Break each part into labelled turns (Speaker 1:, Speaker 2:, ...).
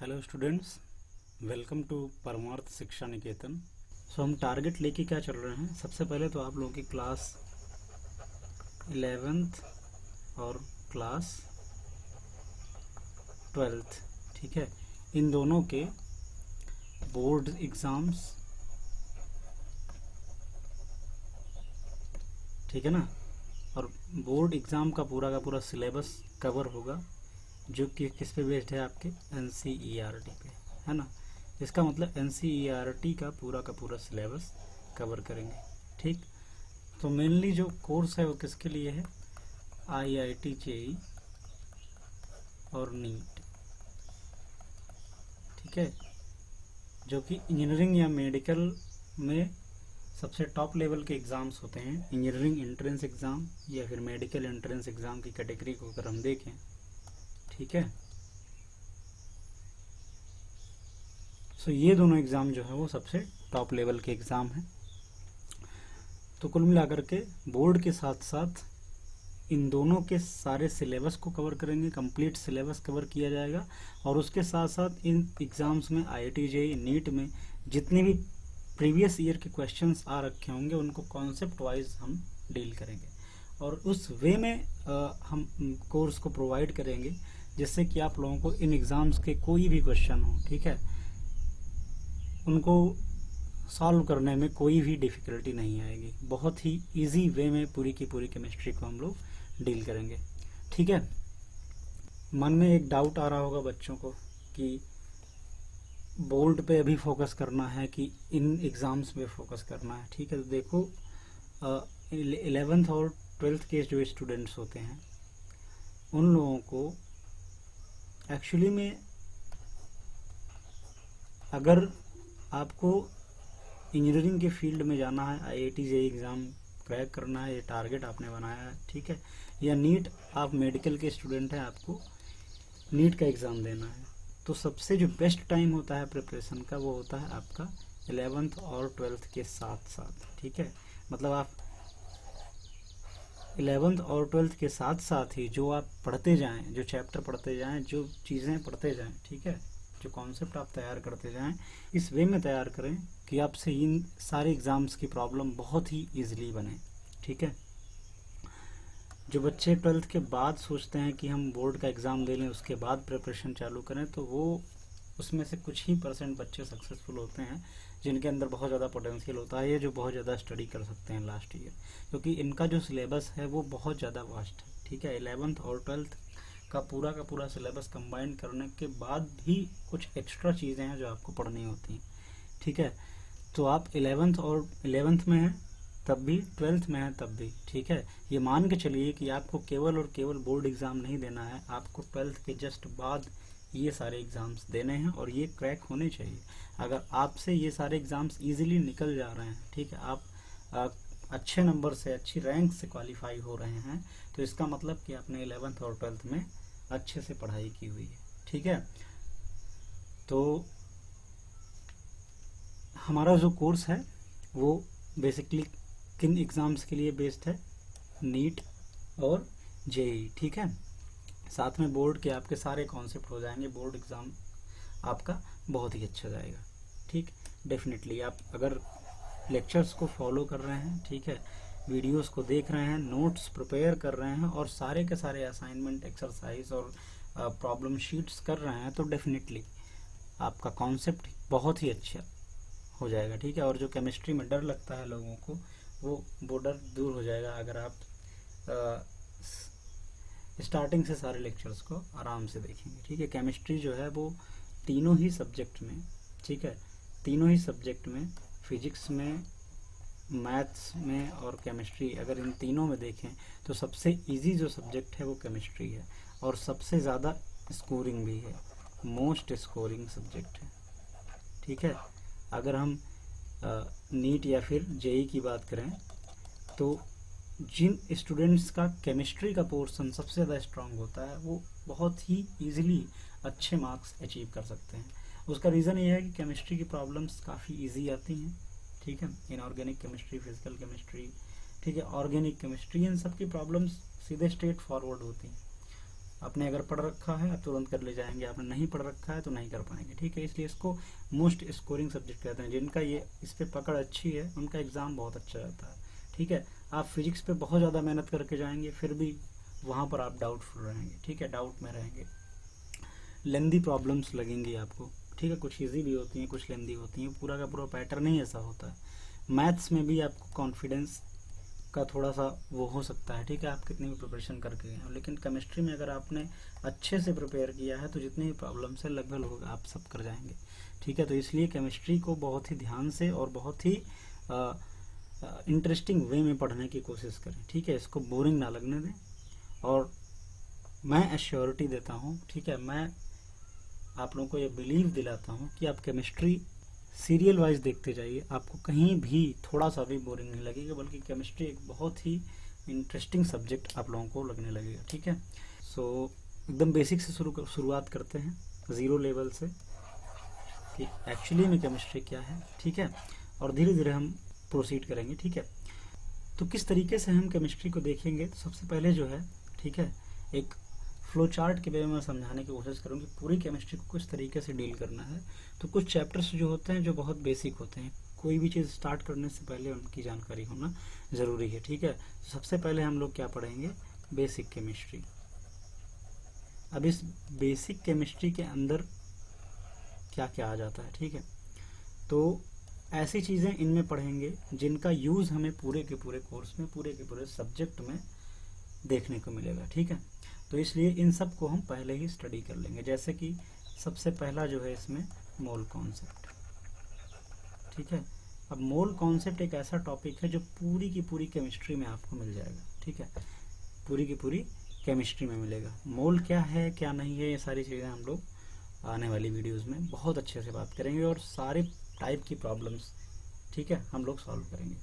Speaker 1: Hello students, welcome to परमार्थ शिक्षा निकेतन। हम टारगेट लेके क्या चल रहे हैं। सबसे पहले तो आप लोगों की क्लास 11th और क्लास 12th, ठीक है, इन दोनों के बोर्ड एग्ज़ाम्स, ठीक है ना, और बोर्ड एग्ज़ाम का पूरा सिलेबस कवर होगा जो कि किस पे बेस्ड है, आपके NCERT पे, है ना। इसका मतलब NCERT का पूरा सिलेबस कवर करेंगे, ठीक। तो मेनली जो कोर्स है वो किसके लिए है, IIT JEE और नीट, ठीक है, जो कि इंजीनियरिंग या मेडिकल में सबसे टॉप लेवल के एग्ज़ाम्स होते हैं। इंजीनियरिंग एंट्रेंस एग्ज़ाम या फिर मेडिकल एंट्रेंस एग्ज़ाम की कैटेगरी को अगर हम देखें, ठीक है। सो ये दोनों एग्ज़ाम जो है वो सबसे टॉप लेवल के एग्ज़ाम हैं। तो कुल मिलाकर के बोर्ड के साथ साथ इन दोनों के सारे सिलेबस को कवर करेंगे, कंप्लीट सिलेबस कवर किया जाएगा। और उसके साथ साथ इन एग्ज़ाम्स में IIT JEE नीट में जितने भी प्रीवियस ईयर के क्वेश्चंस आ रखे होंगे उनको कॉन्सेप्ट वाइज हम डील करेंगे और उस वे में हम कोर्स को प्रोवाइड करेंगे जिससे कि आप लोगों को इन एग्ज़ाम्स के कोई भी क्वेश्चन हो, ठीक है, उनको सॉल्व करने में कोई भी डिफ़िकल्टी नहीं आएगी। बहुत ही इजी वे में पूरी की पूरी केमिस्ट्री को हम लोग डील करेंगे, ठीक है। मन में एक डाउट आ रहा होगा बच्चों को कि बोर्ड पे अभी फोकस करना है कि इन एग्ज़ाम्स पे फोकस करना है, ठीक है। तो देखो, 11th और 12th के जो स्टूडेंट्स होते हैं उन लोगों को एक्चुअली में अगर आपको इंजीनियरिंग के फील्ड में जाना है, IIT JEE एग्ज़ाम क्रैक करना है, ये टारगेट आपने बनाया है, ठीक है, या नीट, आप मेडिकल के स्टूडेंट हैं, आपको नीट का एग्ज़ाम देना है, तो सबसे जो बेस्ट टाइम होता है प्रिपरेशन का वो होता है आपका 11th और 12th के साथ साथ, ठीक है। मतलब आप 11th और 12th के साथ साथ ही जो आप पढ़ते जाएं, जो चैप्टर पढ़ते जाएं, जो चीज़ें पढ़ते जाएं, ठीक है, जो कॉन्सेप्ट आप तैयार करते जाएं, इस वे में तैयार करें कि आपसे इन सारे एग्ज़ाम्स की प्रॉब्लम बहुत ही ईजिली बने, ठीक है। जो बच्चे 12th के बाद सोचते हैं कि हम बोर्ड का एग्ज़ाम दे लें उसके बाद प्रिपरेशन चालू करें, तो वो उसमें से कुछ ही % बच्चे सक्सेसफुल होते हैं जिनके अंदर बहुत ज़्यादा पोटेंशियल होता है, ये जो बहुत ज़्यादा स्टडी कर सकते हैं लास्ट ईयर, क्योंकि इनका जो सिलेबस है वो बहुत ज़्यादा वास्ट है, ठीक है। 11th और 12th का पूरा सिलेबस कंबाइन करने के बाद भी कुछ एक्स्ट्रा चीज़ें हैं जो आपको पढ़नी होती हैं, ठीक है। तो आप 11th में हैं तब भी, 12th में है तब भी, ठीक है। ये मान के चलिए कि आपको केवल और केवल बोर्ड एग्ज़ाम नहीं देना है, आपको 12th के जस्ट बाद ये सारे एग्ज़ाम्स देने हैं और ये क्रैक होने चाहिए। अगर आपसे ये सारे एग्ज़ाम्स इजीली निकल जा रहे हैं, ठीक है, आप अच्छे नंबर से, अच्छी रैंक से क्वालिफाई हो रहे हैं, तो इसका मतलब कि आपने 11th और 12th में अच्छे से पढ़ाई की हुई है, ठीक है। तो हमारा जो कोर्स है वो बेसिकली किन एग्ज़ाम्स के लिए बेस्ड है, नीट और JEE, ठीक है। साथ में बोर्ड के आपके सारे कॉन्सेप्ट हो जाएंगे, बोर्ड एग्ज़ाम आपका बहुत ही अच्छा जाएगा, ठीक। डेफिनेटली आप अगर लेक्चर्स को फॉलो कर रहे हैं, ठीक है, वीडियोस को देख रहे हैं, नोट्स प्रिपेयर कर रहे हैं और सारे के सारे असाइनमेंट, एक्सरसाइज और प्रॉब्लम शीट्स कर रहे हैं, तो डेफिनेटली आपका कॉन्सेप्ट बहुत ही अच्छा हो जाएगा, ठीक है। और जो केमिस्ट्री में डर लगता है लोगों को, वो डर दूर हो जाएगा अगर आप स्टार्टिंग से सारे लेक्चर्स को आराम से देखेंगे, ठीक है। केमिस्ट्री जो है वो तीनों ही सब्जेक्ट में, ठीक है, तीनों ही सब्जेक्ट में, फिजिक्स में, मैथ्स में और केमिस्ट्री, अगर इन तीनों में देखें तो सबसे इजी जो सब्जेक्ट है वो केमिस्ट्री है और सबसे ज़्यादा स्कोरिंग भी है, मोस्ट स्कोरिंग सब्जेक्ट है, ठीक है। अगर हम नीट या फिर JEE की बात करें तो जिन स्टूडेंट्स का केमिस्ट्री का पोर्शन सबसे ज़्यादा स्ट्रांग होता है वो बहुत ही ईजिली अच्छे मार्क्स अचीव कर सकते हैं। उसका रीज़न ये है कि केमिस्ट्री की प्रॉब्लम्स काफ़ी इजी आती हैं, ठीक है। इनऑर्गेनिक केमिस्ट्री, फिजिकल केमिस्ट्री, ठीक है, ऑर्गेनिक केमिस्ट्री, इन सब की प्रॉब्लम्स सीधे स्ट्रेट फॉरवर्ड होती हैं। आपने अगर पढ़ रखा है आप तुरंत कर ले जाएंगे, आपने नहीं पढ़ रखा है तो नहीं कर पाएंगे, ठीक है। इसलिए इसको मोस्ट स्कोरिंग सब्जेक्ट कहते हैं। जिनका ये इस पे पकड़ अच्छी है उनका एग्ज़ाम बहुत अच्छा रहता है, ठीक है। आप फिजिक्स पे बहुत ज़्यादा मेहनत करके जाएंगे फिर भी वहाँ पर आप डाउटफुल रहेंगे, ठीक है, डाउट में रहेंगे, लेंदी प्रॉब्लम्स लगेंगी आपको, ठीक है। कुछ ईजी भी होती हैं, कुछ लेंदी होती हैं, पूरा का पूरा पैटर्न ही ऐसा होता है। मैथ्स में भी आपको कॉन्फिडेंस का थोड़ा सा वो हो सकता है, ठीक है, आप कितनी भी प्रिपरेशन करके गए हो, लेकिन केमिस्ट्री में अगर आपने अच्छे से प्रिपेयर किया है तो जितनी भी प्रॉब्लम्स है लगभग लोग आप सब कर जाएंगे, ठीक है। तो इसलिए केमिस्ट्री को बहुत ही ध्यान से और बहुत ही इंटरेस्टिंग वे में पढ़ने की कोशिश करें, ठीक है। इसको बोरिंग ना लगने दें। और मैं एश्योरिटी देता हूँ, ठीक है, मैं आप लोगों को ये बिलीव दिलाता हूँ कि आप केमिस्ट्री सीरियल वाइज देखते जाइए, आपको कहीं भी थोड़ा सा भी बोरिंग नहीं लगेगा, बल्कि केमिस्ट्री एक बहुत ही इंटरेस्टिंग सब्जेक्ट आप लोगों को लगने लगेगा, ठीक है। सो एकदम बेसिक से शुरुआत करते हैं, ज़ीरो लेवल से, कि एक्चुअली में केमिस्ट्री क्या है, ठीक है, और धीरे धीरे हम प्रोसीड करेंगे, ठीक है। तो किस तरीके से हम केमिस्ट्री को देखेंगे, तो सबसे पहले जो है, ठीक है, एक फ्लो चार्ट के बारे में समझाने की कोशिश करूँगी पूरी केमिस्ट्री को किस तरीके से डील करना है। तो कुछ चैप्टर्स जो होते हैं जो बहुत बेसिक होते हैं, कोई भी चीज़ स्टार्ट करने से पहले उनकी जानकारी होना ज़रूरी है, ठीक है। सबसे पहले हम लोग क्या पढ़ेंगे, बेसिक केमिस्ट्री। अब इस बेसिक केमिस्ट्री के अंदर क्या क्या आ जाता है, ठीक है। तो ऐसी चीज़ें इनमें पढ़ेंगे जिनका यूज़ हमें पूरे के पूरे कोर्स में, पूरे के पूरे सब्जेक्ट में देखने को मिलेगा, ठीक है। तो इसलिए इन सब को हम पहले ही स्टडी कर लेंगे। जैसे कि सबसे पहला जो है इसमें मोल कॉन्सेप्ट, ठीक है। अब मोल कॉन्सेप्ट एक ऐसा टॉपिक है जो पूरी की पूरी केमिस्ट्री में आपको मिल जाएगा, ठीक है, पूरी की पूरी केमिस्ट्री में मिलेगा। मोल क्या है क्या नहीं है, ये सारी चीज़ें हम लोग आने वाली वीडियोज़ में बहुत अच्छे से बात करेंगे, और सारे टाइप की प्रॉब्लम्स, ठीक है, हम लोग सॉल्व करेंगे।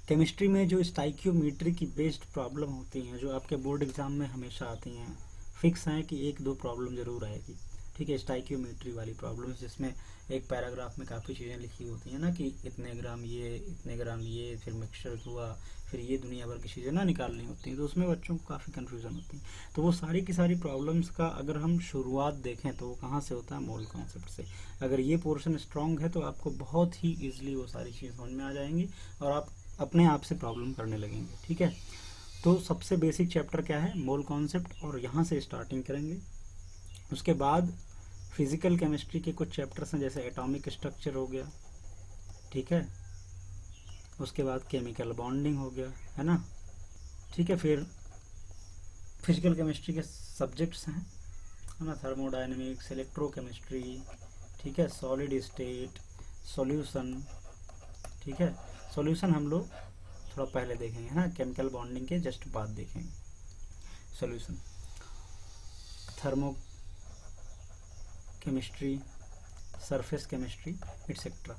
Speaker 1: केमिस्ट्री में जो स्टाइक्योमेट्री की बेस्ड प्रॉब्लम होती हैं, जो आपके बोर्ड एग्जाम में हमेशा आती हैं, फिक्स हैं कि एक दो प्रॉब्लम ज़रूर आएगी, ठीक है, स्टाइक्योमेट्री वाली प्रॉब्लम्स, जिसमें एक पैराग्राफ में काफ़ी चीज़ें लिखी होती हैं ना, कि इतने ग्राम ये, इतने ग्राम ये, फिर मिक्सचर हुआ, फिर ये दुनिया भर की चीज़ें ना निकालनी होती हैं, तो उसमें बच्चों को काफ़ी कन्फ्यूज़न होती है। तो वो सारी की सारी प्रॉब्लम्स का अगर हम शुरुआत देखें तो वो कहाँ से होता है, मोल कॉन्सेप्ट से। अगर ये पोर्शन स्ट्रॉन्ग है तो आपको बहुत ही ईजिली वो सारी चीज़ समझ में आ जाएंगी और आप अपने आप से प्रॉब्लम करने लगेंगे, ठीक है। तो सबसे बेसिक चैप्टर क्या है, मोल कॉन्सेप्ट, और यहाँ से स्टार्टिंग करेंगे। उसके बाद फिजिकल केमिस्ट्री के कुछ चैप्टर्स हैं, जैसे एटॉमिक स्ट्रक्चर हो गया, ठीक है, उसके बाद केमिकल बॉन्डिंग हो गया, है ना, ठीक है। फिर फिजिकल केमिस्ट्री के सब्जेक्ट्स हैं, है ना, थर्मोडायनेमिक्स, इलेक्ट्रोकेमिस्ट्री, ठीक है, सॉलिड स्टेट, सॉल्यूशन, ठीक है। सॉल्यूशन हम लोग थोड़ा पहले देखेंगे, है ना, केमिकल बॉन्डिंग के जस्ट बाद देखेंगे solution. Thermo chemistry, surface chemistry, etcetera,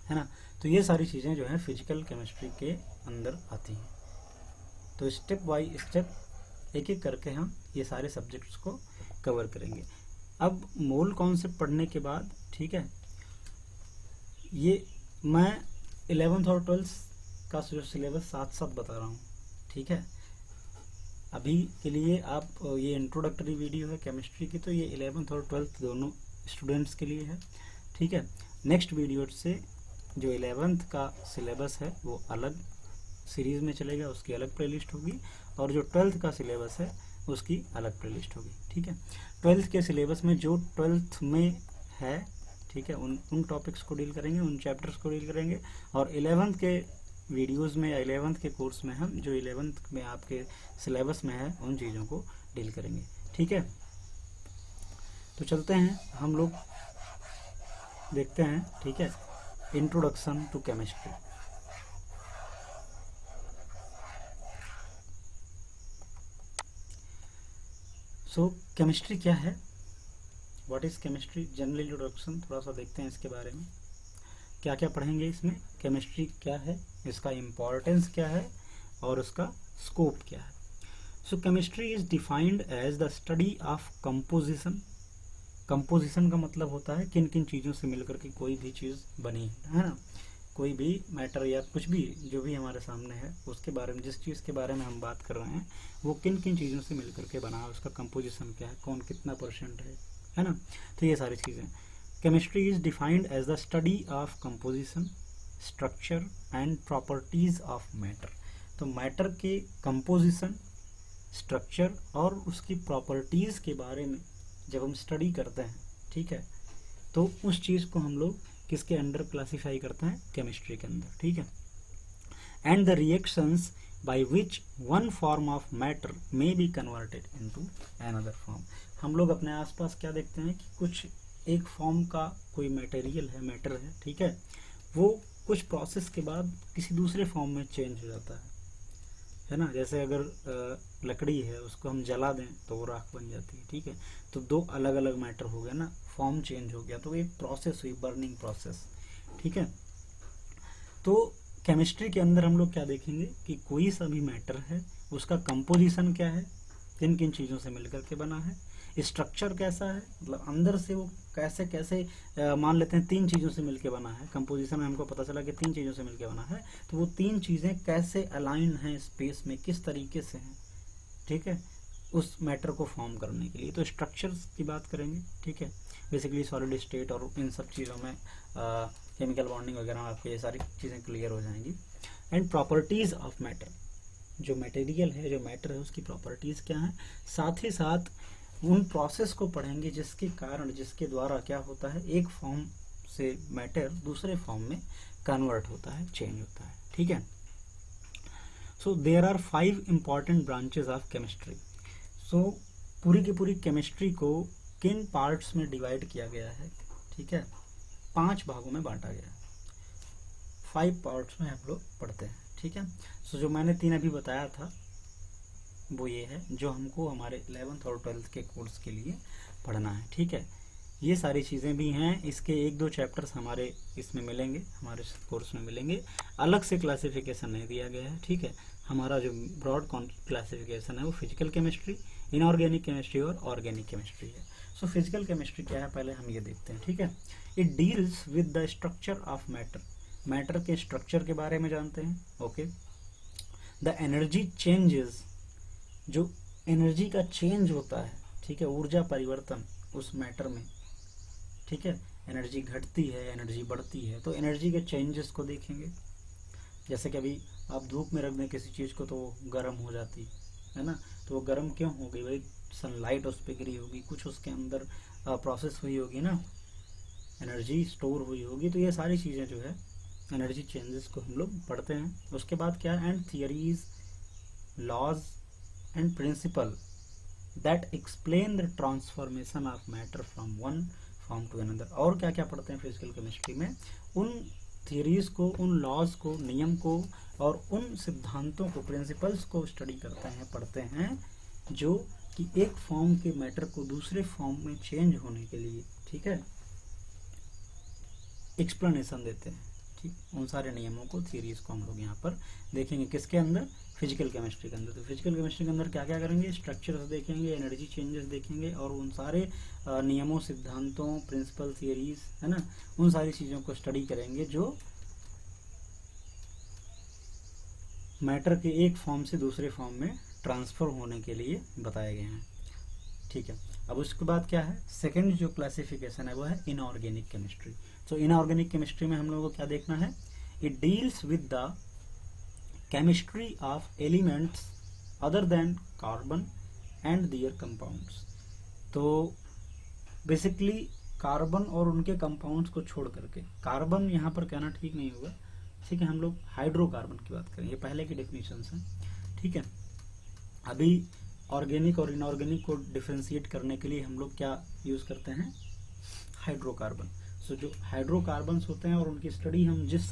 Speaker 1: है ना। तो ये सारी चीज़ें जो है फिजिकल केमिस्ट्री के अंदर आती हैं। तो स्टेप बाय स्टेप एक एक करके हम ये सारे सब्जेक्ट्स को कवर करेंगे। अब मोल कॉन्सेप्ट पढ़ने के बाद, ठीक है, ये मैं 11th और 12th का जो सिलेबस साथ साथ बता रहा हूँ, ठीक है। अभी के लिए आप ये इंट्रोडक्टरी वीडियो है केमिस्ट्री की, तो ये 11th और 12th दोनों स्टूडेंट्स के लिए है, ठीक है। नेक्स्ट वीडियो से जो 11th का सिलेबस है वो अलग सीरीज़ में चलेगा, उसकी अलग प्लेलिस्ट होगी, और जो 12th का सिलेबस है उसकी अलग प्लेलिस्ट होगी, ठीक है। 12th के सिलेबस में जो 12th में है, ठीक है, उन टॉपिक्स को डील करेंगे, उन चैप्टर्स को डील करेंगे, और 11th के वीडियोज़ में या 11th के कोर्स में हम जो 11th में आपके सिलेबस में है उन चीज़ों को डील करेंगे, ठीक है। तो चलते हैं हम लोग देखते हैं, ठीक है, introduction to chemistry. So chemistry क्या है, what is chemistry, general introduction, थोड़ा सा देखते हैं इसके बारे में, क्या क्या पढ़ेंगे इसमें, केमिस्ट्री क्या है, इसका इम्पोर्टेंस क्या है, और उसका स्कोप क्या है। So chemistry is defined as the study of composition. Composition का मतलब होता है किन किन चीज़ों से मिलकर के कोई भी चीज़ बनी है ना, कोई भी मैटर या कुछ भी जो भी हमारे सामने है उसके बारे में, जिस चीज़ के बारे में हम बात कर रहे हैं वो किन किन चीज़ों से मिलकर के बना है, उसका कंपोजिशन क्या है, कौन कितना परसेंट है ना। तो ये सारी चीज़ें। Chemistry is defined as the study of composition, structure and properties of matter. तो मैटर के कंपोजिशन, स्ट्रक्चर और उसकी प्रॉपर्टीज के बारे में जब हम स्टडी करते हैं, ठीक है, तो उस चीज़ को हम लोग किसके अंडर क्लासिफाई करते हैं, केमिस्ट्री के अंदर, ठीक है। And the reactions by which one form of matter may be converted into another form. हम लोग अपने आसपास क्या देखते हैं कि कुछ एक फॉर्म का कोई मटेरियल है, मैटर है, ठीक है, वो कुछ प्रोसेस के बाद किसी दूसरे फॉर्म में चेंज हो जाता है ना। जैसे अगर लकड़ी है उसको हम जला दें तो वो राख बन जाती है, ठीक है। तो दो अलग अलग मैटर हो गया ना, फॉर्म चेंज हो गया, तो एक प्रोसेस हुई, बर्निंग प्रोसेस, ठीक है। तो केमिस्ट्री के अंदर हम लोग क्या देखेंगे कि कोई सा भी मैटर है उसका कंपोजिशन क्या है, किन किन चीज़ों से मिलकर के बना है, स्ट्रक्चर कैसा है, मतलब अंदर से वो कैसे कैसे मान लेते हैं 3 चीज़ों से मिलकर बना है, कंपोजिशन में हमको पता चला कि 3 चीज़ों से मिलकर बना है, तो वो 3 चीज़ें कैसे अलाइन हैं स्पेस में, किस तरीके से हैं, ठीक है, उस मैटर को फॉर्म करने के लिए। तो स्ट्रक्चर्स की बात करेंगे, ठीक है, बेसिकली सॉलिड स्टेट और इन सब चीज़ों में केमिकल बॉन्डिंग वगैरह आपको ये सारी चीज़ें क्लियर हो जाएंगी। एंड प्रॉपर्टीज़ ऑफ मैटर, जो मटेरियल है, जो मैटर है, उसकी प्रॉपर्टीज़ क्या हैं, साथ ही साथ उन प्रोसेस को पढ़ेंगे जिसके कारण, जिसके द्वारा क्या होता है, एक फॉर्म से मैटर दूसरे फॉर्म में कन्वर्ट होता है, चेंज होता है, ठीक है। So there are 5 important branches of chemistry. So पूरी की पूरी केमिस्ट्री को किन पार्ट्स में डिवाइड किया गया है, ठीक है, 5 भागों में बांटा गया है, 5 पार्ट्स में हम लोग पढ़ते हैं, ठीक है। सो जो मैंने 3 अभी बताया था वो ये है जो हमको हमारे 11th और 12th के कोर्स के लिए पढ़ना है, ठीक है। ये सारी चीज़ें भी हैं, इसके 1-2 चैप्टर्स हमारे इसमें मिलेंगे, हमारे कोर्स में मिलेंगे, अलग से क्लासिफिकेशन नहीं दिया गया है, ठीक है। हमारा जो ब्रॉड क्लासिफिकेशन है वो फिजिकल केमिस्ट्री, इनऑर्गेनिक केमिस्ट्री और ऑर्गेनिक केमिस्ट्री है। सो फिजिकल केमिस्ट्री क्या है पहले हम ये देखते हैं, ठीक है। It deals with the structure of matter, matter के स्ट्रक्चर के बारे में जानते हैं, ओके। द एनर्जी चेंजेस, जो एनर्जी का चेंज होता है, ठीक है, ऊर्जा परिवर्तन उस मैटर में, ठीक है, एनर्जी घटती है, एनर्जी बढ़ती है, तो एनर्जी के चेंजेस को देखेंगे। जैसे कि अभी आप धूप में रख दें किसी चीज़ को तो वो गर्म हो जाती है ना, तो वो गर्म क्यों हो गई भाई, सनलाइट उस पर गिरी होगी, कुछ उसके अंदर प्रोसेस हुई होगी ना, एनर्जी स्टोर हुई होगी, तो ये सारी चीज़ें जो है एनर्जी चेंजेस को हम लोग पढ़ते हैं। उसके बाद क्या, and theories, laws and principle that explain the transformation of matter from one form to another. और क्या क्या पढ़ते हैं फिजिकल केमिस्ट्री में, उन थियरीज को, उन लॉज को, नियम को और उन सिद्धांतों को, प्रिंसिपल्स को स्टडी करते हैं, पढ़ते हैं, जो कि एक फॉर्म के मैटर को दूसरे फॉर्म में चेंज होने के लिए, ठीक है, एक्सप्लेनेशन देते हैं, ठीक। उन सारे नियमों को, थियरीज को हम लोग यहाँ पर देखेंगे, किसके अंदर, फिजिकल केमिस्ट्री के अंदर। तो फिजिकल केमिस्ट्री के अंदर क्या क्या करेंगे, स्ट्रक्चर्स देखेंगे, एनर्जी चेंजेस देखेंगे और उन सारे नियमों, सिद्धांतों, प्रिंसिपल, थियरीज, है ना, उन सारी चीज़ों को स्टडी करेंगे जो मैटर के एक फॉर्म से दूसरे फॉर्म में ट्रांसफ़र होने के लिए बताए गए हैं, ठीक है। अब उसके बाद क्या है, सेकेंड जो क्लासिफिकेशन है वो है इनऑर्गेनिक केमिस्ट्री। तो इनऑर्गेनिक केमिस्ट्री में हम लोगों को क्या देखना है, it deals with the chemistry of elements other than carbon and their compounds. तो बेसिकली कार्बन और उनके कंपाउंड्स को छोड़ करके, कार्बन यहाँ पर कहना ठीक नहीं होगा, ठीक है, हम लोग हाइड्रोकार्बन की बात करें, ये पहले की डेफिनेशंस हैं, ठीक है। अभी ऑर्गेनिक और इनऑर्गेनिक को डिफ्रेंशिएट करने के लिए हम लोग क्या यूज़ करते हैं, हाइड्रोकार्बन। सो जो हाइड्रोकार्बन्स होते हैं और उनकी स्टडी हम जिस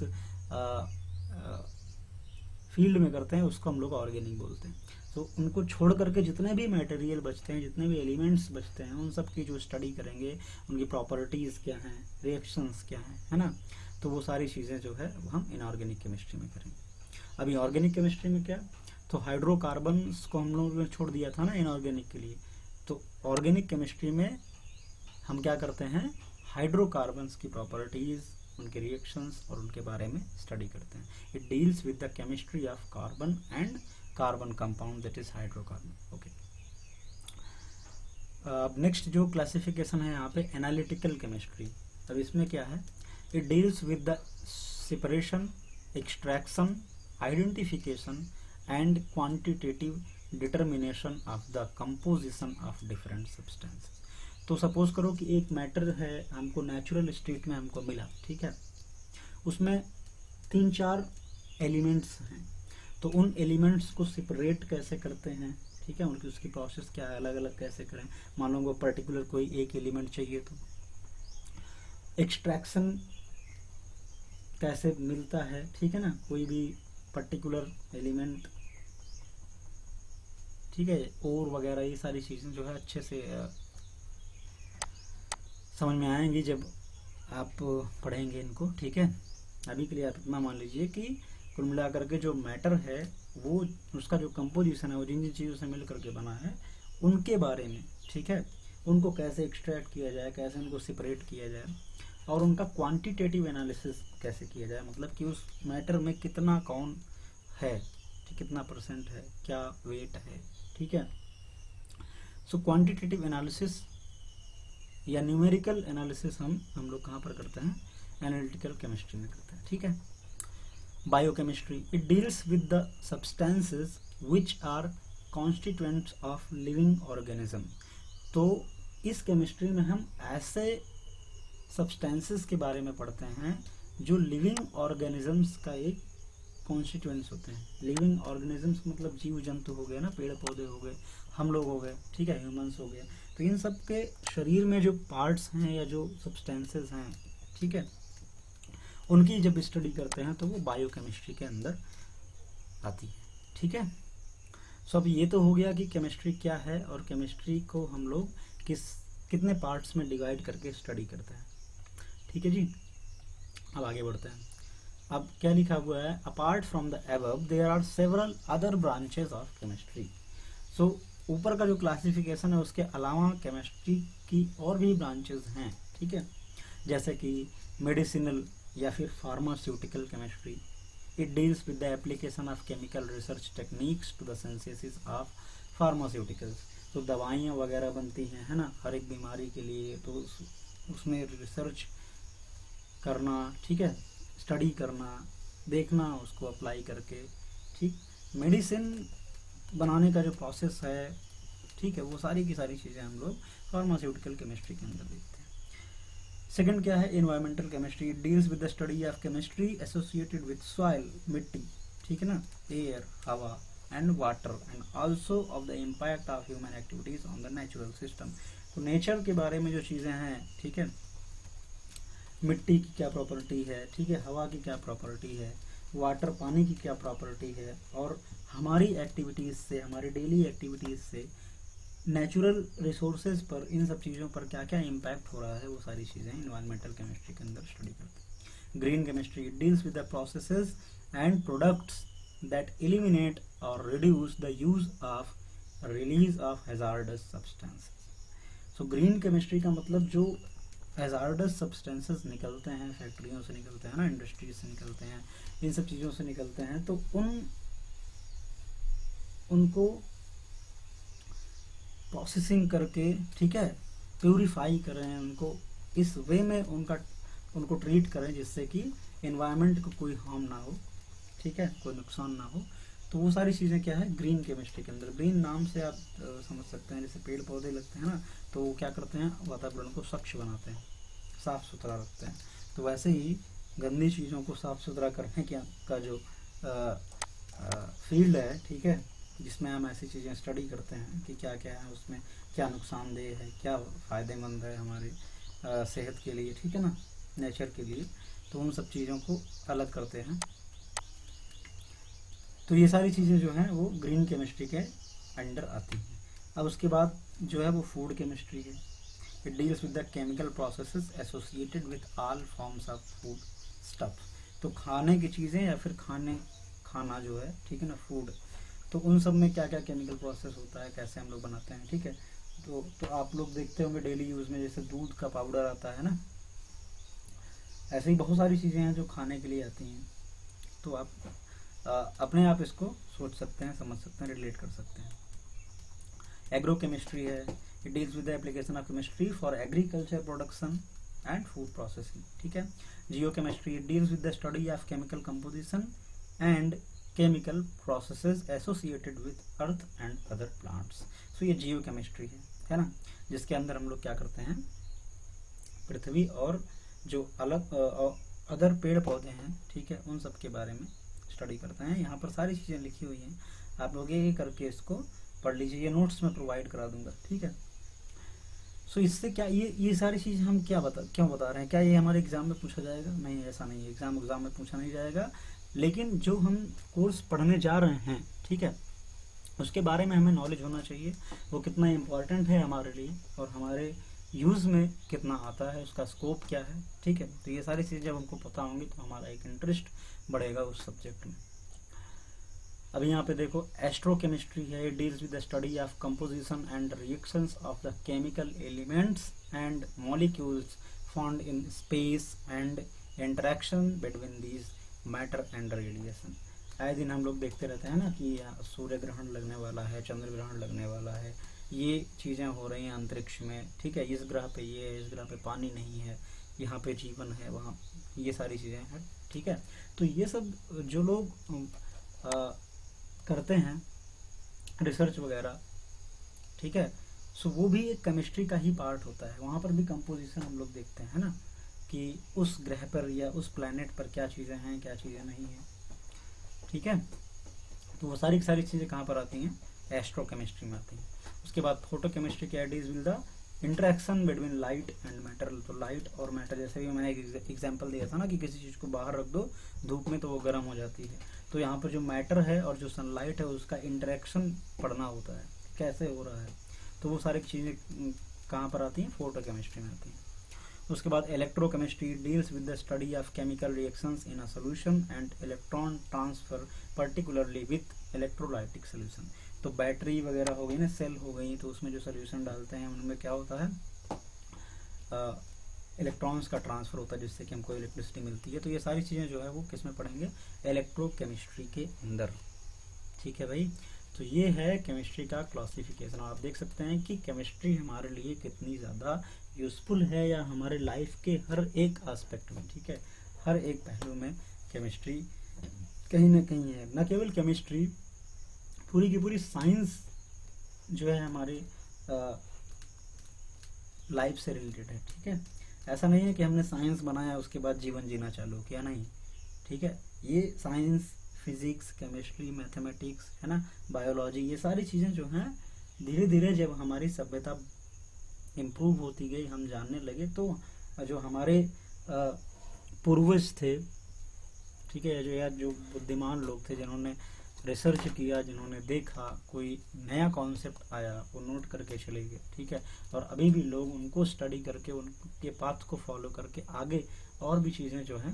Speaker 1: फील्ड में करते हैं उसको हम लोग ऑर्गेनिक बोलते हैं। तो उनको छोड़ करके जितने भी मटेरियल बचते हैं, जितने भी एलिमेंट्स बचते हैं, उन सब की जो स्टडी करेंगे, उनकी प्रॉपर्टीज़ क्या हैं, रिएक्शंस क्या हैं, है ना, तो वो सारी चीज़ें जो है वो हम इनऑर्गेनिक केमिस्ट्री में करेंगे। अभी ऑर्गेनिक केमिस्ट्री में क्या, तो हाइड्रोकार्बन्स को हम लोगों ने छोड़ दिया था ना इनऑर्गेनिक के लिए, तो ऑर्गेनिक केमिस्ट्री में हम क्या करते हैं, हाइड्रोकार्बन्स की प्रॉपर्टीज़, उनके रिएक्शंस और उनके बारे में स्टडी करते हैं। It deals with the chemistry of carbon and carbon compound that is hydrocarbon. Okay, अब नेक्स्ट जो क्लासिफिकेशन है यहाँ पे एनालिटिकल केमिस्ट्री। अब इसमें क्या है, it deals with the separation, extraction, identification and quantitative determination of the composition of different substances. तो सपोज करो कि एक मैटर है, हमको नेचुरल स्टेट में हमको मिला, ठीक है, उसमें 3-4 एलिमेंट्स हैं, तो उन एलिमेंट्स को सेपरेट कैसे करते हैं, ठीक है, उनकी उसकी प्रोसेस क्या है, अलग अलग कैसे करें। मान लो वो पर्टिकुलर कोई एक एलिमेंट चाहिए तो एक्सट्रैक्शन कैसे मिलता है, ठीक है ना, कोई भी पर्टिकुलर एलिमेंट, ठीक है, और वगैरह ये सारी चीज़ें जो है अच्छे से समझ में आएंगी जब आप पढ़ेंगे इनको, ठीक है। अभी के लिए आप इतना मान लीजिए कि कुल मिलाकर के जो मैटर है वो उसका जो कंपोजिशन है वो जिन जिन चीज़ों से मिल करके बना है उनके बारे में, ठीक है, उनको कैसे एक्सट्रैक्ट किया जाए, कैसे उनको सेपरेट किया जाए और उनका क्वांटिटेटिव एनालिसिस कैसे किया जाए, मतलब कि उस मैटर में कितना कौन है, ठीक, कितना परसेंट है, क्या वेट है, ठीक है। सो क्वांटिटेटिव एनालिसिस या न्यूमेरिकल एनालिसिस हम लोग कहाँ पर करते हैं, एनालिटिकल केमिस्ट्री में करते हैं, ठीक है। Biochemistry, it deals with the substances which are constituents of living organism. तो इस केमिस्ट्री में हम ऐसे सब्सटेंसेस के बारे में पढ़ते हैं जो लिविंग ऑर्गेनिजम्स का एक कॉन्स्टिट्यूएंट्स होते हैं। लिविंग ऑर्गेनिजम्स मतलब जीव जंतु हो गए ना, पेड़ पौधे हो गए, हम लोग हो गए, ठीक है, ह्यूमंस हो गए, तो इन सब के शरीर में जो पार्ट्स हैं या जो सब्सटेंसेस हैं, ठीक है, उनकी जब स्टडी करते हैं तो वो बायोकेमिस्ट्री के अंदर आती है, ठीक है। सो अब ये तो हो गया कि केमिस्ट्री क्या है और केमिस्ट्री को हम लोग कितने पार्ट्स में डिवाइड करके स्टडी करते हैं, ठीक है जी। अब आगे बढ़ते हैं। अब क्या लिखा हुआ है, apart from the above there are several other branches of chemistry. So ऊपर का जो क्लासिफिकेशन है उसके अलावा केमिस्ट्री की और भी ब्रांचेस हैं, ठीक है, जैसे कि मेडिसिनल या फिर pharmaceutical chemistry. It deals with the application of chemical research techniques to the synthesis of pharmaceuticals. तो दवाइयाँ वगैरह बनती हैं, है ना, हर एक बीमारी के लिए, तो उसमें रिसर्च करना, ठीक है, स्टडी करना, देखना, उसको अप्लाई करके, ठीक, मेडिसिन बनाने का जो प्रोसेस है, ठीक है, वो सारी की सारी चीज़ें हम लोग फार्मास्यूटिकल केमिस्ट्री के अंदर देखते हैं। सेकंड क्या है, environmental chemistry. It deals with the study of chemistry associated with soil, मिट्टी, ठीक है ना, एयर, हवा and water and also of the impact of human activities on the natural system. तो नेचर के बारे में जो चीज़ें हैं, ठीक है, मिट्टी की क्या प्रॉपर्टी है, ठीक है, हवा की क्या प्रॉपर्टी है, वाटर पानी की क्या प्रॉपर्टी है, और हमारी एक्टिविटीज़ से, हमारी डेली एक्टिविटीज़ से नेचुरल रिसोर्सेज पर, इन सब चीज़ों पर क्या क्या इम्पैक्ट हो रहा है, वो सारी चीज़ें इन्वायरमेंटल केमिस्ट्री के अंदर स्टडी करते हैं। Green chemistry deals with the processes and products that eliminate और reduce the use of release of hazardous substances. So green chemistry का मतलब जो हैजार्डस सब्सटेंसेस निकलते हैं, फैक्ट्रियों से निकलते हैं ना, इंडस्ट्रीज से निकलते हैं, इन सब चीज़ों से निकलते हैं, तो उनको प्रोसेसिंग करके, ठीक है, प्यूरिफाई करें, उनको इस वे में उनको ट्रीट करें जिससे कि एनवायरनमेंट को कोई हार्म ना हो, ठीक है, कोई नुकसान ना हो। तो वो सारी चीज़ें क्या है ग्रीन केमिस्ट्री के अंदर। ग्रीन नाम से आप समझ सकते हैं, जैसे पेड़ पौधे लगते हैं ना, तो वो क्या करते हैं, वातावरण को स्वच्छ बनाते हैं, साफ़ सुथरा रखते हैं। तो वैसे ही गंदी चीज़ों को साफ़ सुथरा करने का जो फील्ड है, ठीक है, जिसमें हम ऐसी चीज़ें स्टडी करते हैं कि क्या क्या है उसमें, क्या नुकसानदेह है, क्या फ़ायदेमंद है हमारी सेहत के लिए, ठीक है ना, नेचर के लिए, तो उन सब चीज़ों को अलग करते हैं। तो ये सारी चीज़ें जो हैं वो ग्रीन केमिस्ट्री के अंडर आती हैं। अब उसके बाद जो है वो फूड केमिस्ट्री है। It deals with the chemical processes associated with all forms of food stuff. तो खाने की चीज़ें या फिर खाना जो है, ठीक है ना, फूड, तो उन सब में क्या क्या केमिकल प्रोसेस होता है, कैसे हम लोग बनाते हैं, ठीक है। तो आप लोग देखते होंगे डेली यूज़ में, जैसे दूध का पाउडर आता है ना, ऐसे ही बहुत सारी चीज़ें हैं जो खाने के लिए आती हैं, तो आप अपने आप इसको सोच सकते हैं, समझ सकते हैं, रिलेट कर सकते हैं। एग्रोकेमिस्ट्री है, it deals with the application of chemistry for agriculture production and food processing, ठीक है। Geochemistry, it deals with the study of chemical composition and chemical processes associated with earth and other plants. So ये geochemistry है ना, जिसके अंदर हम लोग क्या करते हैं, पृथ्वी और जो अलग अदर पेड़ पौधे हैं, ठीक है, उन सब के बारे में स्टडी करते हैं। यहाँ पर सारी चीज़ें लिखी हुई हैं, आप लोग ये करके इसको पढ़ लीजिए, ये नोट्स में प्रोवाइड करा दूंगा, ठीक है। सो इससे क्या ये सारी चीज़ हम क्यों बता रहे हैं, क्या ये हमारे एग्जाम में पूछा जाएगा? नहीं, ऐसा नहीं है, एग्जाम में पूछा नहीं जाएगा, लेकिन जो हम कोर्स पढ़ने जा रहे हैं, ठीक है, उसके बारे में हमें नॉलेज होना चाहिए, वो कितना इम्पोर्टेंट है हमारे लिए और हमारे यूज़ में कितना आता है, उसका स्कोप क्या है, ठीक है। तो ये सारी चीज़ें जब हमको पता होंगी तो हमारा एक इंटरेस्ट बढ़ेगा उस सब्जेक्ट में। अभी यहाँ पे देखो, एस्ट्रोकेमिस्ट्री है, it deals with the study of composition and reactions of the chemical elements and molecules found in space and interaction between these matter and radiation. आए दिन हम लोग देखते रहते हैं ना कि सूर्य ग्रहण लगने वाला है, चंद्र ग्रहण लगने वाला है, ये चीज़ें हो रही हैं अंतरिक्ष में, ठीक है, इस ग्रह पे ये है, इस ग्रह पे पानी नहीं है, यहाँ पे जीवन है, वहाँ ये सारी चीज़ें हैं, ठीक है। तो ये सब जो लोग करते हैं रिसर्च वगैरह, ठीक है, सो वो भी एक केमिस्ट्री का ही पार्ट होता है। वहाँ पर भी कंपोजिशन हम लोग देखते हैं ना, कि उस ग्रह पर या उस प्लैनेट पर क्या चीज़ें हैं, क्या चीज़ें नहीं हैं, ठीक है। तो वो सारी चीज़ें कहाँ पर आती हैं, एस्ट्रोकेमिस्ट्री में आती हैं। उसके बाद फोटोकेमिस्ट्री के deals with the interaction between light and matter. तो लाइट और मैटर, जैसे भी मैंने एक एग्जांपल दिया था ना कि किसी चीज़ को बाहर रख दो धूप में तो वो गर्म हो जाती है, तो यहाँ पर जो मैटर है और जो सनलाइट है उसका इंटरेक्शन पढ़ना होता है, कैसे हो रहा है। तो वो सारी चीज़ें कहाँ पर आती हैं, फोटोकेमिस्ट्री में आती हैं। उसके बाद electrochemistry deals with the study of chemical reactions in a solution and electron transfer particularly with electrolytic solution. तो बैटरी वगैरह हो गई ना, सेल हो गई, तो उसमें जो सोल्यूशन डालते हैं उनमें क्या होता है, इलेक्ट्रॉन्स का ट्रांसफर होता है, जिससे कि हमको इलेक्ट्रिसिटी मिलती है। तो ये सारी चीज़ें जो है वो किस में पढ़ेंगे, इलेक्ट्रोकेमिस्ट्री के अंदर, ठीक है भाई। तो ये है केमिस्ट्री का क्लासिफिकेशन। आप देख सकते हैं कि केमिस्ट्री हमारे लिए कितनी ज़्यादा यूज़फुल है, या हमारे लाइफ के हर एक एस्पेक्ट में, ठीक है, हर एक पहलू में केमिस्ट्री कहीं ना कहीं है। न केवल केमिस्ट्री, पूरी की पूरी साइंस जो है हमारी लाइफ से रिलेटेड है, ठीक है। ऐसा नहीं है कि हमने साइंस बनाया उसके बाद जीवन जीना चालू किया, नहीं, ठीक है। ये साइंस, फिजिक्स, केमिस्ट्री, मैथमेटिक्स, है ना, बायोलॉजी, ये सारी चीज़ें जो हैं धीरे धीरे जब हमारी सभ्यता इम्प्रूव होती गई, हम जानने लगे, तो जो हमारे पूर्वज थे, ठीक है, जो बुद्धिमान लोग थे, जिन्होंने रिसर्च किया, जिन्होंने देखा, कोई नया कॉन्सेप्ट आया वो नोट करके चले गए, ठीक है, और अभी भी लोग उनको स्टडी करके, उनके पाथ को फॉलो करके आगे और भी चीज़ें जो हैं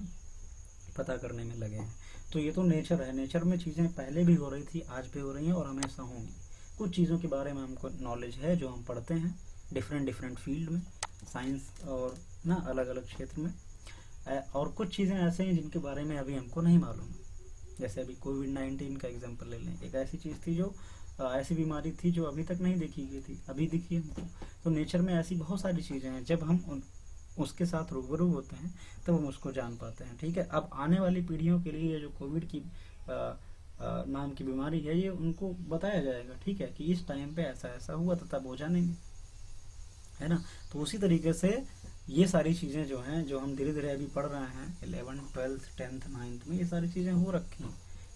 Speaker 1: पता करने में लगे हैं। तो ये तो नेचर है, नेचर में चीज़ें पहले भी हो रही थी, आज भी हो रही हैं और हमेशा होंगी। कुछ चीज़ों के बारे में हमको नॉलेज है जो हम पढ़ते हैं डिफरेंट फील्ड में, साइंस और ना अलग अलग क्षेत्र में, और कुछ चीज़ें ऐसे हैं जिनके बारे में अभी हमको नहीं मालूम है। जैसे अभी कोविड-19 का एग्जांपल ले लें, एक ऐसी चीज़ थी जो ऐसी बीमारी थी जो अभी तक नहीं देखी गई थी, अभी दिखी हमको। तो नेचर में ऐसी बहुत सारी चीज़ें हैं, जब हम उसके साथ रूबरू होते हैं तब हम उसको जान पाते हैं, ठीक है। अब आने वाली पीढ़ियों के लिए जो कोविड की नाम की बीमारी है, ये उनको बताया जाएगा, ठीक है, कि इस टाइम पे ऐसा ऐसा हुआ था, तब वो जानेंगे, है ना। तो उसी तरीके से ये सारी चीज़ें जो हैं, जो हम धीरे धीरे अभी पढ़ रहे हैं 11th 12th 10th 9th में, ये सारी चीज़ें हो रखी हैं,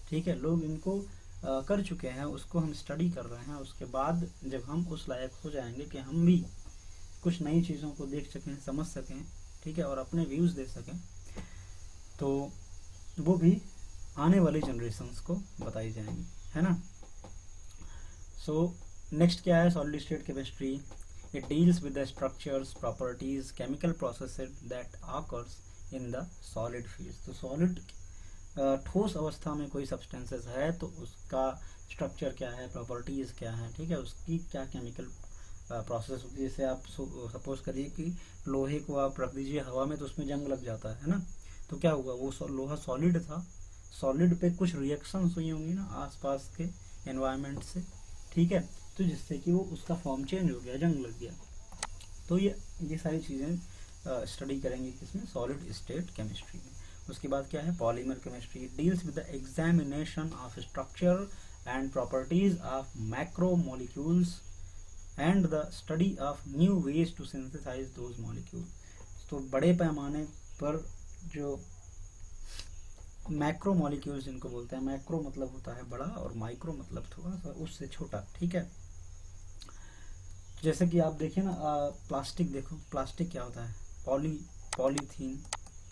Speaker 1: ठीक है, लोग इनको कर चुके हैं, उसको हम स्टडी कर रहे हैं। उसके बाद जब हम उस लायक हो जाएंगे कि हम भी कुछ नई चीज़ों को देख सकें, समझ सकें, ठीक है, और अपने व्यूज़ दे सकें, तो वो भी आने वाली जनरेशन्स को बताई जाएंगी, है ना। सो नेक्स्ट क्या है, solid state chemistry. It deals with the structures, properties, chemical processes that occurs in the solid phase. तो सॉलिड ठोस अवस्था में कोई सब्सटेंसेस है तो उसका स्ट्रक्चर क्या है, प्रॉपर्टीज क्या है, ठीक है, उसकी क्या केमिकल प्रोसेस होती है। जैसे आप सपोज करिए कि लोहे को आप रख दीजिए हवा में तो उसमें जंग लग जाता है ना, तो क्या हुआ, वो लोहा सॉलिड था, सॉलिड पे कुछ रिएक्शंस हुई होंगी ना आसपास के एनवायरनमेंट से, ठीक है, तो जिससे कि वो उसका फॉर्म चेंज हो गया, जंग लग गया। तो ये सारी चीज़ें स्टडी करेंगे किसमें, सॉलिड स्टेट केमिस्ट्री में। उसके बाद क्या है, polymer chemistry deals with the examination of structure and properties of macro molecules and the study of new ways to synthesize those molecules. तो बड़े पैमाने पर जो मैक्रो मॉलिक्यूल्स जिनको बोलते हैं, मैक्रो मतलब होता है बड़ा और माइक्रो मतलब थोड़ा सा उससे छोटा, ठीक है। जैसे कि आप देखिए ना, प्लास्टिक देखो, प्लास्टिक क्या होता है, पॉलीथीन,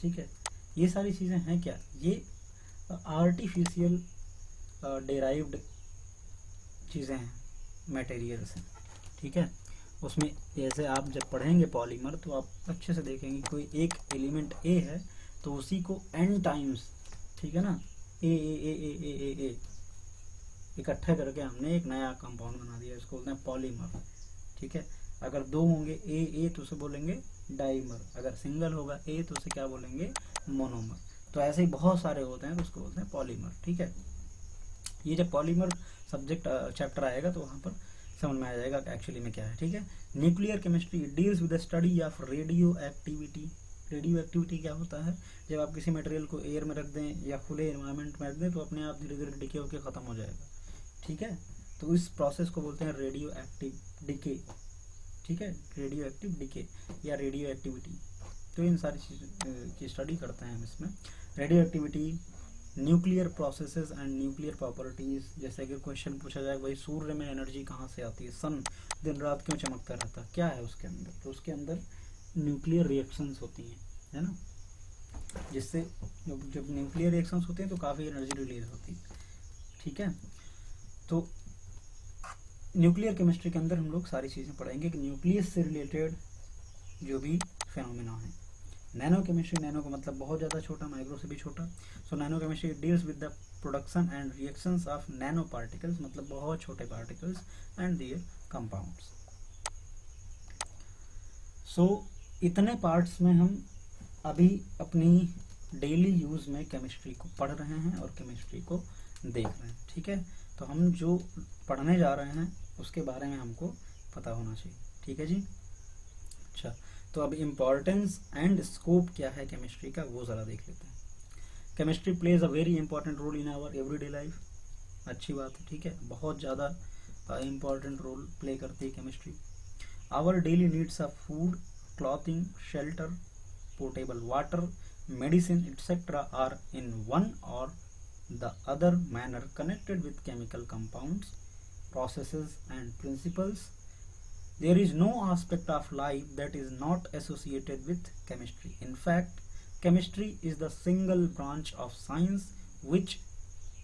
Speaker 1: ठीक है, ये सारी चीज़ें हैं क्या, ये आर्टिफिशियल डेराइव्ड चीज़ें हैं, मटेरियल्स हैं, ठीक है। उसमें जैसे आप जब पढ़ेंगे पॉलीमर तो आप अच्छे से देखेंगे कोई एक एलिमेंट ए है तो उसी को एन टाइम्स, ठीक है ना, ए इकट्ठे करके हमने एक नया कंपाउंड बना दिया, इसको बोलते हैं पॉलीमर, ठीक है। अगर दो होंगे ए तो उसे बोलेंगे डाइमर, अगर सिंगल होगा ए तो उसे क्या बोलेंगे, मोनोमर। तो ऐसे ही बहुत सारे होते हैं तो उसको बोलते हैं पॉलीमर, ठीक है। ये जब पॉलीमर सब्जेक्ट चैप्टर आएगा तो वहाँ पर समझ में आ जाएगा एक्चुअली में क्या है, ठीक है। Nuclear chemistry deals with the study of radio activity. Radio activity क्या होता है, जब आप किसी मटेरियल को एयर में रख दें या खुले एनवायरनमेंट में रख दें तो अपने आप धीरे धीरे डिके होकर ख़त्म हो जाएगा, ठीक है। तो इस प्रोसेस को बोलते हैं रेडियो एक्टिव डिके, ठीक है, रेडियो एक्टिव डिके या रेडियो एक्टिविटी। तो इन सारी चीज़ की स्टडी करते हैं हम इसमें। Radio activity, nuclear processes and nuclear properties. जैसे कि क्वेश्चन पूछा जाए भाई सूर्य में एनर्जी कहाँ से आती है, सन दिन रात क्यों चमकता रहता है, क्या है उसके अंदर, तो उसके अंदर न्यूक्लियर रिएक्शंस होती हैं, है ना, जिससे जब न्यूक्लियर रिएक्शंस होते हैं तो काफ़ी एनर्जी रिलीज होती है, ठीक है। तो न्यूक्लियर केमिस्ट्री के अंदर हम लोग सारी चीज़ें पढ़ेंगे कि न्यूक्लियस से रिलेटेड जो भी फेनोमेना है। नैनो केमिस्ट्री, नैनो का मतलब बहुत ज़्यादा छोटा, माइक्रो से भी छोटा। So nano chemistry deals with the production and reactions of nano particles, मतलब बहुत छोटे particles and their compounds. So इतने पार्ट्स में हम अभी अपनी डेली यूज़ में केमिस्ट्री को पढ़ रहे हैं और केमिस्ट्री को देख रहे हैं, ठीक है। तो हम जो पढ़ने जा रहे हैं उसके बारे में हमको पता होना चाहिए, ठीक है जी। अच्छा, तो अब इम्पॉर्टेंस एंड स्कोप क्या है केमिस्ट्री का वो ज़रा देख लेते हैं। Chemistry plays a very important role in our everyday life, अच्छी बात है, ठीक है, बहुत ज़्यादा इम्पॉर्टेंट रोल प्ले करती है chemistry. Our daily needs of food, clothing, shelter, portable water, medicine etc. are in one or the other manner connected with chemical compounds, processes and principles. There is no aspect of life that is not associated with chemistry. In fact, chemistry is the single branch of science which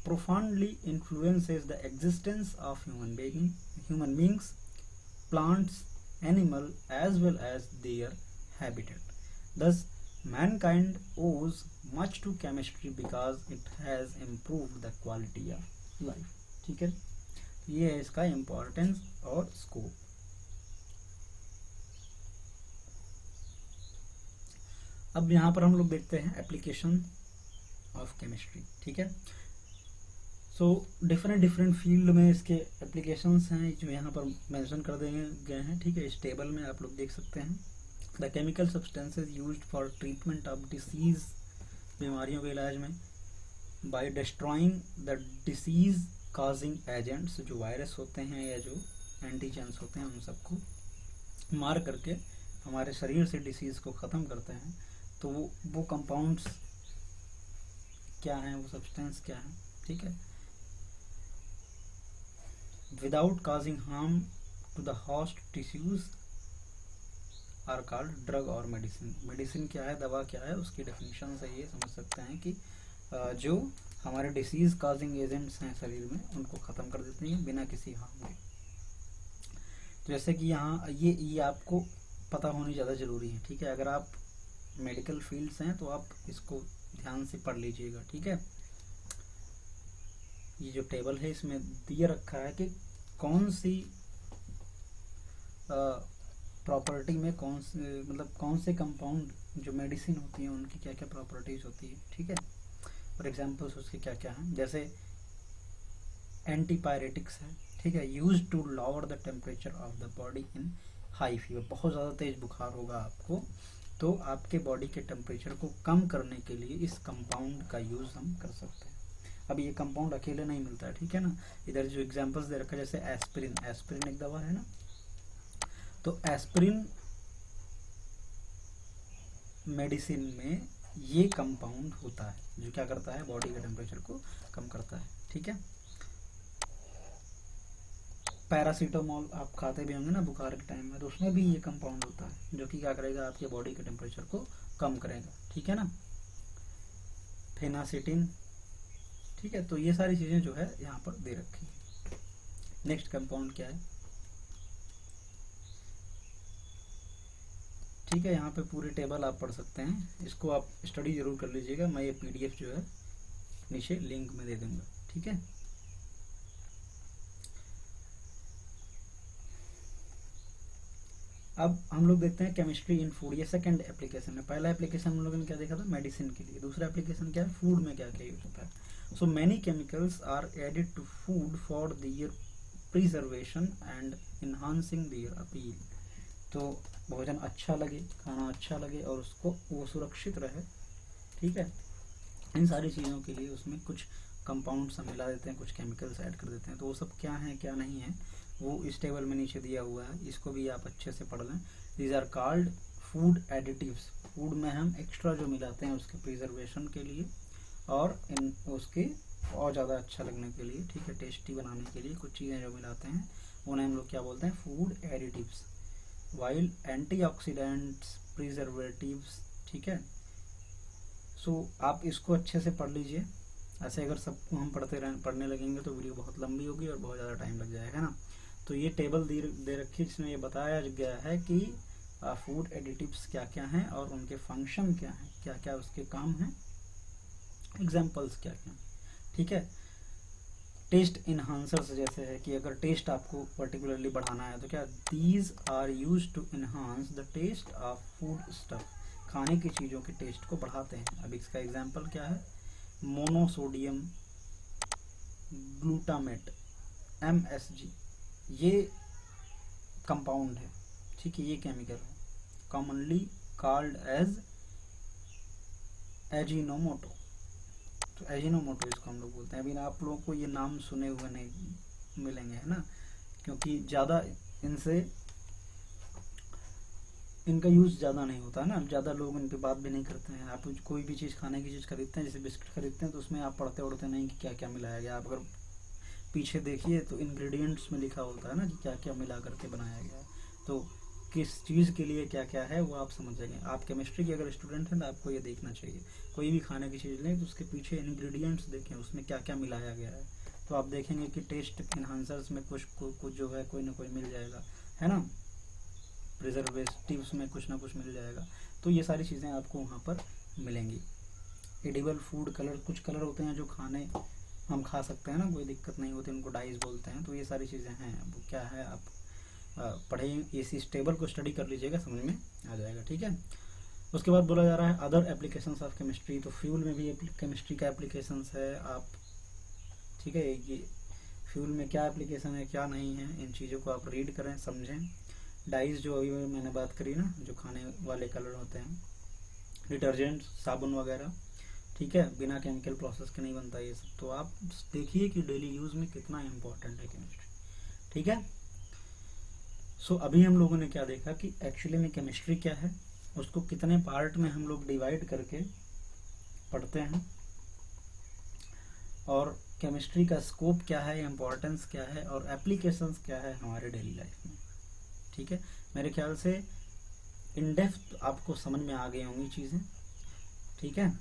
Speaker 1: profoundly influences the existence of human beings, plants, animals as well as their habitat. Thus, mankind owes much to chemistry because it has improved the quality of life, ठीक है। ये है इसका importance और scope. अब यहाँ पर हम लोग देखते हैं एप्लीकेशन ऑफ केमिस्ट्री, ठीक है। सो डिफरेंट फील्ड में इसके एप्लीकेशंस हैं जो यहाँ पर मेंशन कर दिए गए हैं, ठीक है। इस टेबल में आप लोग देख सकते हैं। The chemical substances used for treatment of disease, बीमारियों के इलाज में, by destroying the disease causing agents, जो वायरस होते हैं या जो एंटीजेंस होते हैं उन सबको मार करके हमारे शरीर से डिसीज को ख़त्म करते हैं। तो वो कंपाउंड्स क्या हैं, वो सब्सटेंस क्या हैं, ठीक है। Without causing harm to the host tissues are called drug और मेडिसिन। मेडिसिन क्या है, दवा क्या है, उसकी डेफिनेशन से ये समझ सकते हैं कि जो हमारे डिसीज काजिंग एजेंट्स हैं शरीर में उनको ख़त्म कर देती हैं बिना किसी हार्म के। तो जैसे कि यहाँ ये आपको पता होनी ज़्यादा ज़रूरी है, ठीक है। अगर आप मेडिकल फील्ड से हैं तो आप इसको ध्यान से पढ़ लीजिएगा, ठीक है। ये जो टेबल है इसमें दिया रखा है कि कौन सी प्रॉपर्टी में कौन से मतलब कौन से कंपाउंड जो मेडिसिन होती हैं उनकी क्या क्या प्रॉपर्टीज होती है, ठीक है। और एग्जांपल्स उसके क्या क्या हैं, जैसे एंटीपायरेटिक्स है, ठीक है, use to lower the temperature of the body in high fever. बहुत ज़्यादा तेज बुखार होगा आपको, तो आपके बॉडी के टेम्परेचर को कम करने के लिए इस कंपाउंड का यूज़ हम कर सकते हैं। अब ये कंपाउंड अकेले नहीं मिलता है, ठीक है ना। इधर जो एग्जांपल्स दे रखा है, जैसे एस्पिरिन, एस्पिरिन एक दवा है ना, तो एस्पिरिन मेडिसिन में ये कंपाउंड होता है जो क्या करता है, बॉडी के टेम्परेचर को कम करता है, ठीक है। पैरासीटामोल आप खाते भी होंगे ना बुखार के टाइम में, तो उसमें भी ये कंपाउंड होता है जो कि क्या करेगा, आपके बॉडी के टेम्परेचर को कम करेगा, ठीक है ना। फेनासिटिन, ठीक है। तो ये सारी चीज़ें जो है यहाँ पर दे रखी है। नेक्स्ट कंपाउंड क्या है, ठीक है, यहाँ पे पूरी टेबल आप पढ़ सकते हैं, इसको आप स्टडी जरूर कर लीजिएगा। मैं ये पीडीएफ जो है नीचे लिंक में दे दूंगा, ठीक है। अब हम लोग देखते हैं केमिस्ट्री इन फूड, ये सेकंड एप्लीकेशन है। पहला एप्लीकेशन हम लोगों ने क्या देखा था, मेडिसिन के लिए। दूसरा एप्लीकेशन क्या है, फूड में क्या क्या यूज होता है। So many chemicals are added to food for their preservation and enhancing their appeal. तो भोजन अच्छा लगे, खाना अच्छा लगे और उसको वो सुरक्षित रहे, ठीक है। इन सारी चीज़ों के लिए उसमें कुछ कंपाउंड्स हम मिला देते हैं, कुछ केमिकल्स ऐड कर देते हैं। तो वो सब क्या है क्या नहीं है वो इस टेबल में नीचे दिया हुआ है, इसको भी आप अच्छे से पढ़ लें। These are called food additives. Food में हम एक्स्ट्रा जो मिलाते हैं उसके प्रिजर्वेशन के लिए और इन उसके और ज़्यादा अच्छा लगने के लिए, ठीक है, टेस्टी बनाने के लिए कुछ चीज़ें जो मिलाते हैं उन्हें हम लोग क्या बोलते हैं, food additives. While antioxidants, preservatives, ठीक है। सो आप इसको अच्छे से पढ़ लीजिए। ऐसे अगर सबको हम पढ़ने लगेंगे तो वीडियो बहुत लंबी होगी और बहुत ज़्यादा टाइम लग जाएगा ना। तो ये टेबल दे रखी है जिसमें ये बताया गया है कि फूड एडिटिव्स क्या क्या हैं और उनके फंक्शन क्या हैं, क्या क्या उसके काम हैं, एग्जाम्पल्स क्या क्या हैं, ठीक है। टेस्ट इन्हांसर्स जैसे है कि अगर टेस्ट आपको पर्टिकुलरली बढ़ाना है तो क्या, these are use to enhance the taste of food stuff. खाने की चीज़ों के टेस्ट को बढ़ाते हैं। अब इसका एग्जाम्पल क्या है, मोनोसोडियम ग्लूटामेट, MSG, ये कंपाउंड है, ठीक है, ये केमिकल है, कॉमनली कॉल्ड एज एजिनोमोटो। तो एजिनोमोटो इसको हम लोग बोलते हैं। अभी आप लोगों को ये नाम सुने हुए नहीं मिलेंगे, है ना, क्योंकि ज़्यादा इनका यूज़ ज़्यादा नहीं होता है ना, ज़्यादा लोग इन पे बात भी नहीं करते हैं। आप कोई भी चीज़, खाने की चीज़ खरीदते हैं, जैसे बिस्किट खरीदते हैं, तो उसमें आप पढ़ते उड़ते नहीं कि क्या क्या मिलाया गया। आप अगर पीछे देखिए तो इंग्रेडिएंट्स में लिखा होता है ना कि क्या क्या मिला करके बनाया गया है, तो किस चीज़ के लिए क्या क्या है वो आप समझ जाएंगे। आप केमिस्ट्री के अगर स्टूडेंट हैं तो आपको ये देखना चाहिए, कोई भी खाने की चीज़ लें तो उसके पीछे इंग्रेडिएंट्स देखें, उसमें क्या क्या मिलाया गया है। तो आप देखेंगे कि टेस्ट इन्हांसर्स में कुछ जो है कोई ना कोई मिल जाएगा, है ना, प्रिजर्वेटिव्स में कुछ ना कुछ मिल जाएगा। तो ये सारी चीज़ें आपको वहाँ पर मिलेंगी। एडिबल फूड कलर, कुछ कलर होते हैं जो खाने हम खा सकते हैं ना, कोई दिक्कत नहीं होती, उनको डाइज बोलते हैं। तो ये सारी चीज़ें हैं, वो क्या है आप पढ़ें, इस टेबल को स्टडी कर लीजिएगा, समझ में आ जाएगा, ठीक है। उसके बाद बोला जा रहा है अदर एप्लीकेशंस ऑफ केमिस्ट्री। तो फ्यूल में भी केमिस्ट्री का एप्लीकेशंस है, आप, ठीक है, ये फ्यूल में क्या एप्लीकेशन है क्या नहीं है, इन चीज़ों को आप रीड करें, समझें। डाइज जो अभी मैंने बात करी ना, जो खाने वाले कलर होते हैं, डिटर्जेंट, साबुन वगैरह, ठीक है, बिना केमिकल प्रोसेस के नहीं बनता ये सब। तो आप देखिए कि डेली यूज़ में कितना इम्पोर्टेंट है केमिस्ट्री, ठीक है। सो अभी हम लोगों ने क्या देखा कि एक्चुअली में केमिस्ट्री क्या है, उसको कितने पार्ट में हम लोग डिवाइड करके पढ़ते हैं, और केमिस्ट्री का स्कोप क्या है, इम्पोर्टेंस क्या है, और एप्लीकेशंस क्या है हमारे डेली लाइफ में, ठीक है। मेरे ख्याल से इन डेप्थ आपको समझ में आ गई होंगी चीज़ें, ठीक है।